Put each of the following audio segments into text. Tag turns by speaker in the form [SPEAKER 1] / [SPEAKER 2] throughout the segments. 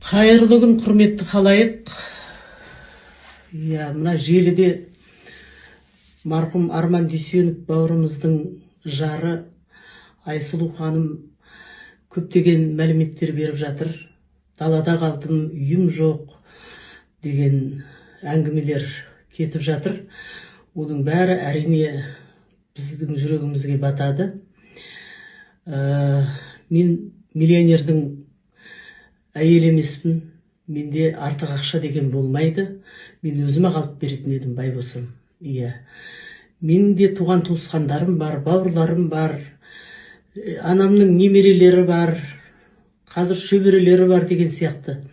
[SPEAKER 1] Қайырлы күн, құрметті халайық. Мына желіде марқұм Арман Дүйсенов бауырымыздың жары Айсұлу ханым көптеген мәліметтер беріп жатыр. Далада қалдым, үйім жоқ деген әңгімелер кетіп жатыр. Оның бәрі әрине біздің жүрегімізге батады. Мен миллионердің әйел емеспін, менде артық ақша деген болмайды. Мен өзіме қалып беретін едім бай болсам. Менің де туған туысқандарым бар, бауырларым бар, анамның немерелері бар, қазір шөберелері бар деген сияқты.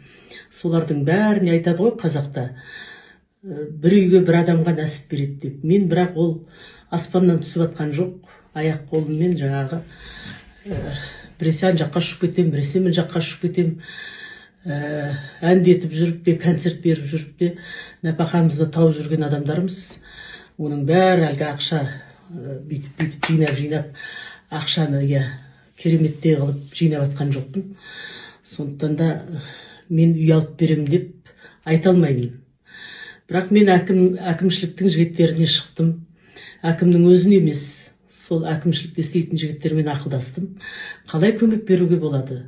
[SPEAKER 1] Солардың бәріне айтады ғой қазақта, бір үйге бір адамға нәсіп береді деп. Мен бірақ ол аспаннан түсіп атқан жоқ. Аяқ қолыммен жаңағы біресе ан жаққа ұшып кетем, біресе мен жаққа ұшып кетем. Әндетіп жүріп те, концерт беріп жүріп те, нәпақамызды тауып жүрген адамдарымыз. Оның бәрі әлгі ақша бүйтіп жинап, ақшаны кереметтей қылып жинап атқан жоқпын. Сондықтан да мен үй алып берем деп айта алмаймын. Бірақ мен әкімшіліктің жігіттеріне шықтым. Әкімнің өзін емес, сол әкімшілікте істейтін жігіттермен ақылдастым. Қалай көмек беруге болады?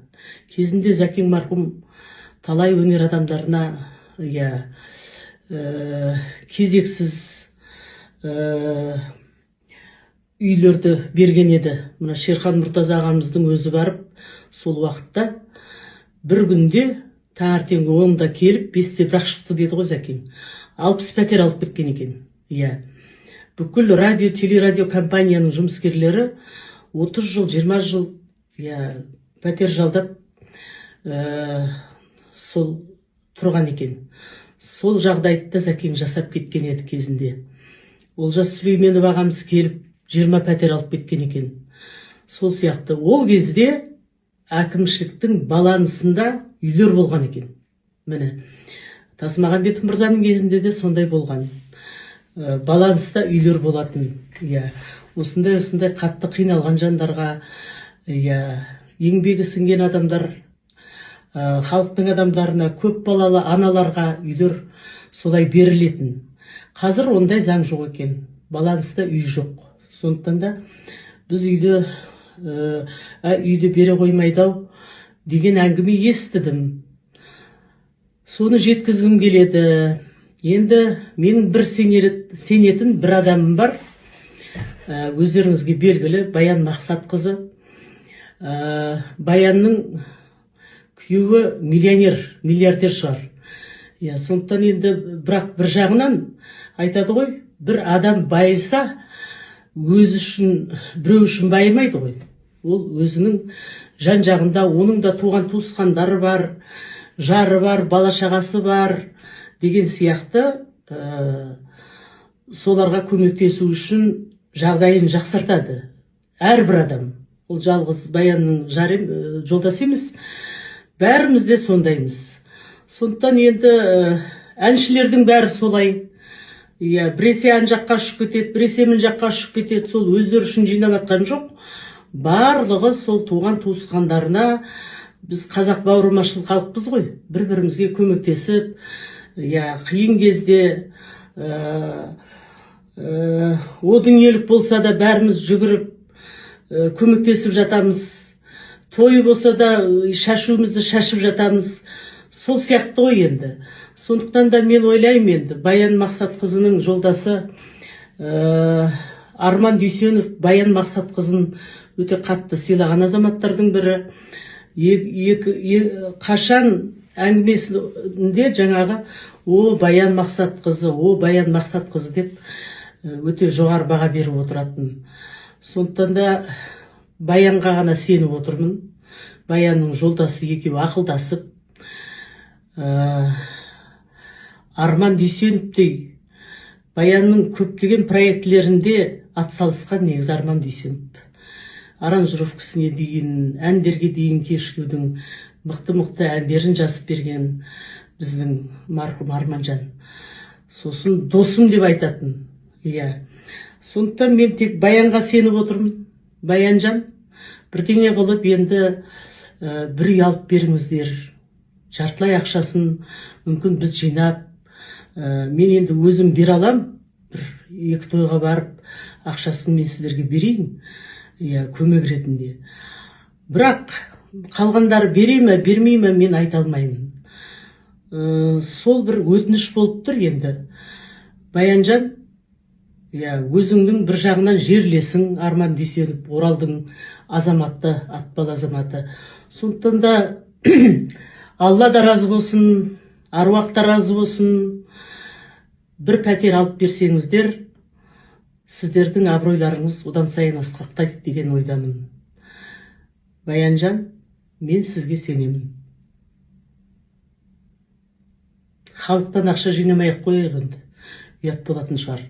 [SPEAKER 1] Кезінде Зәкең марқұм талай өнер адамдарына кезексіз үйлерді берген еді. Мына Шерхан Мұртаза ағамыздың өзі барып, сол уақытта бір күнде таңертеңгі 10-да келіп, 5-те бірақ шықты деді ғой Зәкең. 60 пәтер алып кеткен екен. Бүкіл радио, телерадио компанияның жұмыскерлері 30 жыл, 20 жыл пәтер жалдап сол тұрған екен. Сол жағдайды Зәкең жасап кеткен еді кезінде. Олжас Сүлейменов ағамыз келіп 20 пәтер алып кеткен екен. Сол сияқты ол кезде әкімшіліктің балансында үйлер болған екен. Міне, Тасмағамбетов мырзаның кезінде де сондай болған. Баланста үйлер болатын. Осындай қатты қиналған жандарға, еңбегі сіңген адамдар, халықтың адамдарына, көп балалы аналарға үйлер солай берілетін. Қазір ондай заң жоқ екен. Баланста үй жоқ. Сондықтан да біз үйді бере қоймайдау деген әңгіме естідім. Соны жеткізгім келеді. Енді менің бір сенетін бір адамым бар. Өздеріңізге белгілі Баян Мақсатқызы. Баянның күйеуі миллиардер шығар. Сондықтан енді бірақ бір жағынан айтады ғой, бір адам байыса, өзі үшін, біреу үшін байымайды ғой. Ол өзінің жан жағында, оның да туған туысқандары бар, жары бар, бала шағасы бар деген сияқты соларға көмектесу үшін жағдайын жақсартады. Әрбір адам. Ол жалғыз Баянның жолдасы емес. Бәріміз де сондаймыз. Сондықтан енді әншілердің бәрі солай. Біресе ан жаққа ұшып кетеді, біресе мін жаққа ұшып кетеді. Сол өздері үшін жинап атқан жоқ. Барлығы сол туған туысқандарына, біз қазақ бауырмашыл халықпыз ғой, бір-бірімізге көмектесіп, қиын кезде о дүниелік болса да бәріміз жүгіріп көмектесіп жатамыз. Тойы болса да шашуымызды шашып жатамыз. Сол сияқты ғой енді. Сондықтан да мен ойлаймын енді, Баян Мақсатқызының жолдасы Арман Дүйсенов Баян Мақсатқызын өте қатты сыйлаған азаматтардың бірі. Қашан әңгімесінде жаңағы Баян Мақсатқызы деп өте жоғары баға беріп отыратын. Сондықтан да Баянға ғана сеніп отырмын. Баянның жолдасы екеуі ақылдасып, Арман Дүйсеновтей Баянның көптеген проектлерінде атсалысқан негізі Арман Дүйсенов. Аранжировкасына дейін, әндерге дейін кешілудің мықты әндерін жазып берген біздің марқұм Арманжан. Сосын досым деп айтатын. Сондықтан мен тек Баянға сеніп отырмын. Баянжан, бірдеңе қылып енді бір үй алып беріңіздер. жартылай ақшасын мүмкін біз жинап, мен енді өзім бере алам, бір екі тойға барып ақшасын мен сіздерге берейін, көмек ретінде. Бірақ қалғандары бере ме бермей ме мен айта алмаймын. Сол бір өтініш болып тұр енді. Баянжан, өзіңнің бір жағынан жерлесің, Арман Дүйсенов, Оралдың азаматы, атпал азаматы. Сондықтан да Алла да разы болсын, аруақ та разы болсын. Бір пәтер алып берсеңіздер, сіздердің абыройларыңыз одан сайын асқақтайды деген ойдамын. Баянжан, мен сізге сенемін. Халықтан ақша жинамай-ақ қояйық енді. Ұят болатын шығар.